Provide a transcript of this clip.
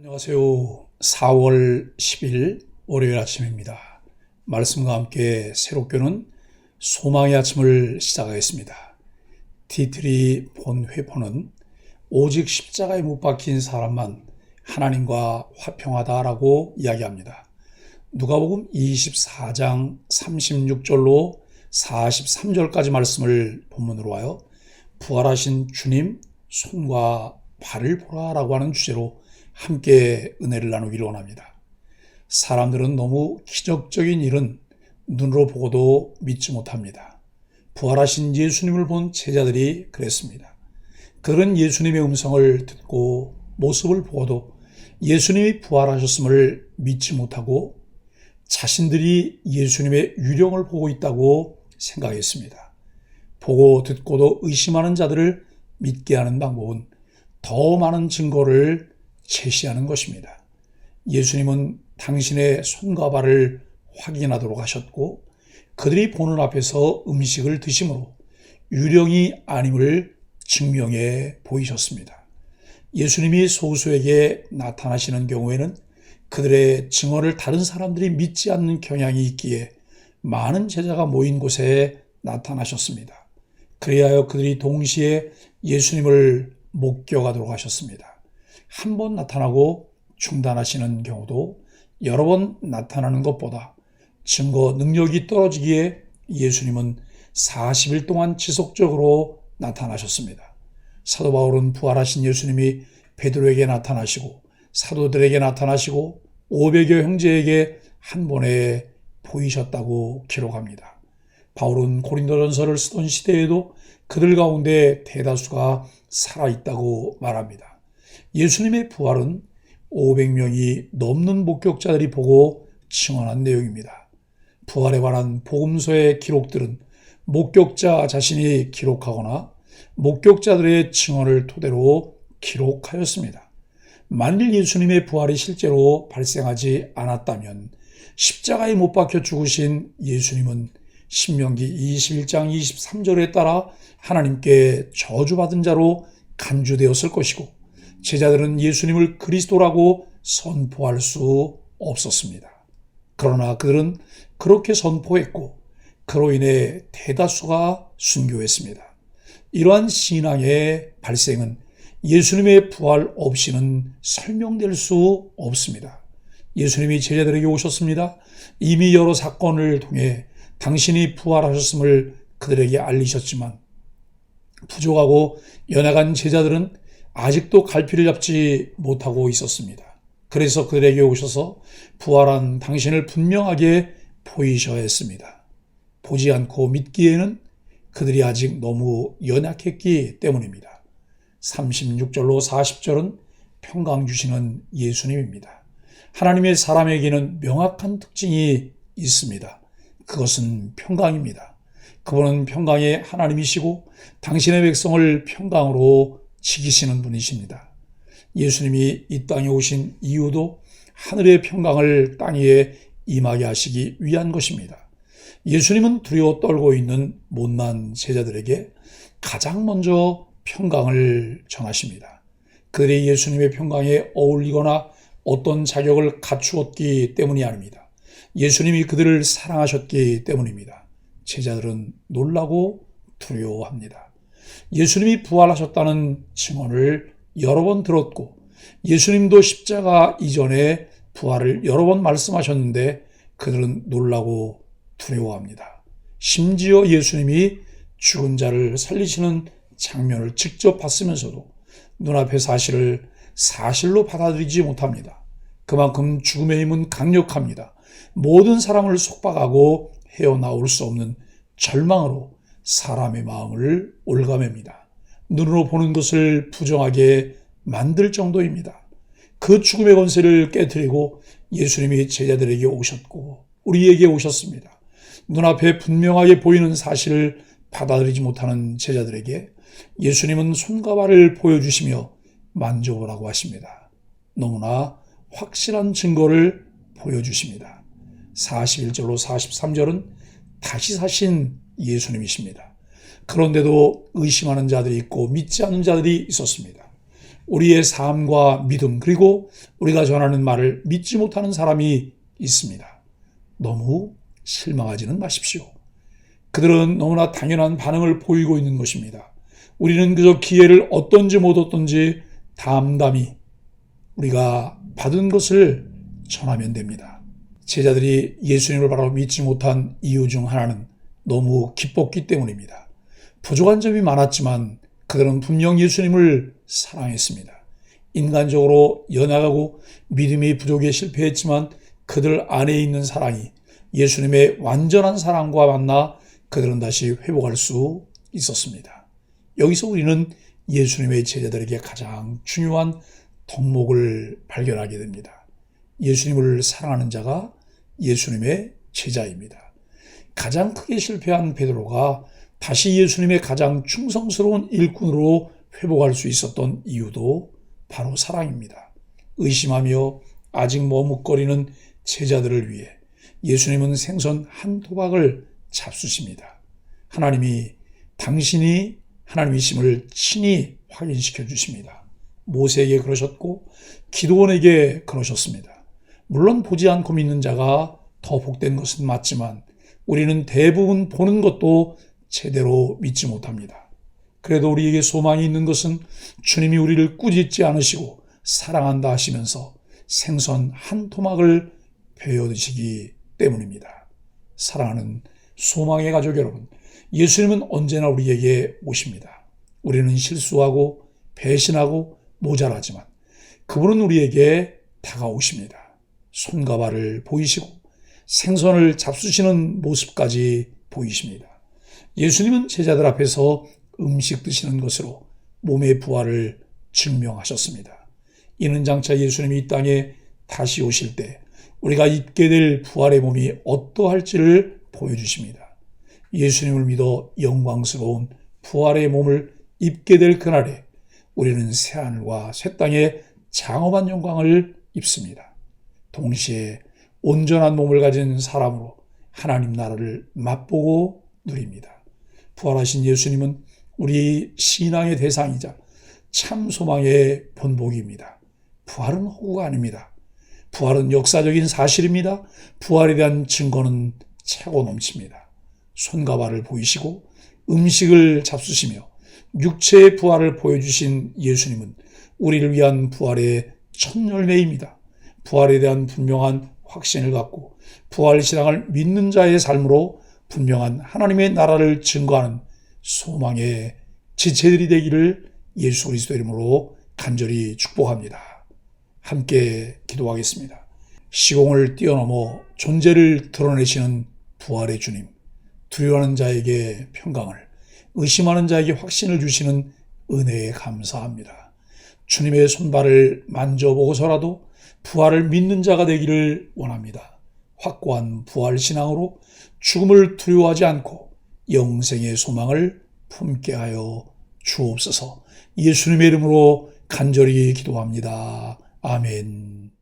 안녕하세요. 4월 10일 월요일 아침입니다. 말씀과 함께 새롭게는 소망의 아침을 시작하겠습니다. 티트리 본 회포는 오직 십자가에 못 박힌 사람만 하나님과 화평하다라고 이야기합니다. 누가복음 24장 36절로 43절까지 말씀을 본문으로 하여 부활하신 주님 손과 발을 보라라고 하는 주제로 함께 은혜를 나누기를 원합니다. 사람들은 너무 기적적인 일은 눈으로 보고도 믿지 못합니다. 부활하신 예수님을 본 제자들이 그랬습니다. 그들은 예수님의 음성을 듣고 모습을 보고도 예수님이 부활하셨음을 믿지 못하고 자신들이 예수님의 유령을 보고 있다고 생각했습니다. 보고 듣고도 의심하는 자들을 믿게 하는 방법은 더 많은 증거를 제시하는 것입니다. 예수님은 당신의 손과 발을 확인하도록 하셨고 그들이 보는 앞에서 음식을 드심으로 유령이 아님을 증명해 보이셨습니다. 예수님이 소수에게 나타나시는 경우에는 그들의 증언을 다른 사람들이 믿지 않는 경향이 있기에 많은 제자가 모인 곳에 나타나셨습니다. 그리하여 그들이 동시에 예수님을 목격하도록 하셨습니다. 한 번 나타나고 중단하시는 경우도 여러 번 나타나는 것보다 증거 능력이 떨어지기에 예수님은 40일 동안 지속적으로 나타나셨습니다. 사도 바울은 부활하신 예수님이 베드로에게 나타나시고 사도들에게 나타나시고 500여 형제에게 한 번에 보이셨다고 기록합니다. 바울은 고린도전서를 쓰던 시대에도 그들 가운데 대다수가 살아있다고 말합니다. 예수님의 부활은 500명이 넘는 목격자들이 보고 증언한 내용입니다. 부활에 관한 복음서의 기록들은 목격자 자신이 기록하거나 목격자들의 증언을 토대로 기록하였습니다. 만일 예수님의 부활이 실제로 발생하지 않았다면 십자가에 못 박혀 죽으신 예수님은 신명기 21장 23절에 따라 하나님께 저주받은 자로 간주되었을 것이고 제자들은 예수님을 그리스도라고 선포할 수 없었습니다. 그러나 그들은 그렇게 선포했고 그로 인해 대다수가 순교했습니다. 이러한 신앙의 발생은 예수님의 부활 없이는 설명될 수 없습니다. 예수님이 제자들에게 오셨습니다. 이미 여러 사건을 통해 당신이 부활하셨음을 그들에게 알리셨지만 부족하고 연약한 제자들은 아직도 갈피를 잡지 못하고 있었습니다. 그래서 그들에게 오셔서 부활한 당신을 분명하게 보이셔야 했습니다. 보지 않고 믿기에는 그들이 아직 너무 연약했기 때문입니다. 36절로 40절은 평강 주시는 예수님입니다. 하나님의 사람에게는 명확한 특징이 있습니다. 그것은 평강입니다. 그분은 평강의 하나님이시고 당신의 백성을 평강으로 지키시는 분이십니다. 예수님이 이 땅에 오신 이유도 하늘의 평강을 땅 위에 임하게 하시기 위한 것입니다. 예수님은 두려워 떨고 있는 못난 제자들에게 가장 먼저 평강을 전하십니다. 그들이 예수님의 평강에 어울리거나 어떤 자격을 갖추었기 때문이 아닙니다. 예수님이 그들을 사랑하셨기 때문입니다. 제자들은 놀라고 두려워합니다. 예수님이 부활하셨다는 증언을 여러 번 들었고 예수님도 십자가 이전에 부활을 여러 번 말씀하셨는데 그들은 놀라고 두려워합니다. 심지어 예수님이 죽은 자를 살리시는 장면을 직접 봤으면서도 눈앞의 사실을 사실로 받아들이지 못합니다. 그만큼 죽음의 힘은 강력합니다. 모든 사람을 속박하고 헤어나올 수 없는 절망으로 사람의 마음을 올가맵니다. 눈으로 보는 것을 부정하게 만들 정도입니다. 그 죽음의 권세를 깨뜨리고 예수님이 제자들에게 오셨고 우리에게 오셨습니다. 눈앞에 분명하게 보이는 사실을 받아들이지 못하는 제자들에게 예수님은 손과 발을 보여주시며 만져보라고 하십니다. 너무나 확실한 증거를 보여주십니다. 41절로 43절은 다시 사신 예수님이십니다. 그런데도 의심하는 자들이 있고 믿지 않는 자들이 있었습니다. 우리의 삶과 믿음, 그리고 우리가 전하는 말을 믿지 못하는 사람이 있습니다. 너무 실망하지는 마십시오. 그들은 너무나 당연한 반응을 보이고 있는 것입니다. 우리는 그저 기회를 얻든지 못 얻든지 담담히 우리가 받은 것을 전하면 됩니다. 제자들이 예수님을 바로 믿지 못한 이유 중 하나는 너무 기뻤기 때문입니다. 부족한 점이 많았지만 그들은 분명 예수님을 사랑했습니다. 인간적으로 연약하고 믿음이 부족에 실패했지만 그들 안에 있는 사랑이 예수님의 완전한 사랑과 만나 그들은 다시 회복할 수 있었습니다. 여기서 우리는 예수님의 제자들에게 가장 중요한 덕목을 발견하게 됩니다. 예수님을 사랑하는 자가 예수님의 제자입니다. 가장 크게 실패한 베드로가 다시 예수님의 가장 충성스러운 일꾼으로 회복할 수 있었던 이유도 바로 사랑입니다. 의심하며 아직 머뭇거리는 제자들을 위해 예수님은 생선 한 토박을 잡수십니다. 하나님이 당신이 하나님이심을 친히 확인시켜 주십니다. 모세에게 그러셨고 기드온에게 그러셨습니다. 물론 보지 않고 믿는 자가 더 복된 것은 맞지만 우리는 대부분 보는 것도 제대로 믿지 못합니다. 그래도 우리에게 소망이 있는 것은 주님이 우리를 꾸짖지 않으시고 사랑한다 하시면서 생선 한 토막을 베어 드시기 때문입니다. 사랑하는 소망의 가족 여러분, 예수님은 언제나 우리에게 오십니다. 우리는 실수하고 배신하고 모자라지만 그분은 우리에게 다가오십니다. 손과 발을 보이시고 생선을 잡수시는 모습까지 보이십니다. 예수님은 제자들 앞에서 음식 드시는 것으로 몸의 부활을 증명하셨습니다. 이는 장차 예수님이 이 땅에 다시 오실 때 우리가 입게 될 부활의 몸이 어떠할지를 보여주십니다. 예수님을 믿어 영광스러운 부활의 몸을 입게 될 그날에 우리는 새하늘과 새 땅의 장엄한 영광을 입습니다. 동시에 온전한 몸을 가진 사람으로 하나님 나라를 맛보고 누립니다. 부활하신 예수님은 우리 신앙의 대상이자 참 소망의 본보기입니다. 부활은 허구가 아닙니다. 부활은 역사적인 사실입니다. 부활에 대한 증거는 차고 넘칩니다. 손과 발을 보이시고 음식을 잡수시며 육체의 부활을 보여주신 예수님은 우리를 위한 부활의 첫 열매입니다. 부활에 대한 분명한 확신을 갖고 부활신앙을 믿는 자의 삶으로 분명한 하나님의 나라를 증거하는 소망의 지체들이 되기를 예수 그리스도의 이름으로 간절히 축복합니다. 함께 기도하겠습니다. 시공을 뛰어넘어 존재를 드러내시는 부활의 주님, 두려워하는 자에게 평강을, 의심하는 자에게 확신을 주시는 은혜에 감사합니다. 주님의 손발을 만져보고서라도 부활을 믿는 자가 되기를 원합니다. 확고한 부활신앙으로 죽음을 두려워하지 않고 영생의 소망을 품게 하여 주옵소서. 예수님의 이름으로 간절히 기도합니다. 아멘.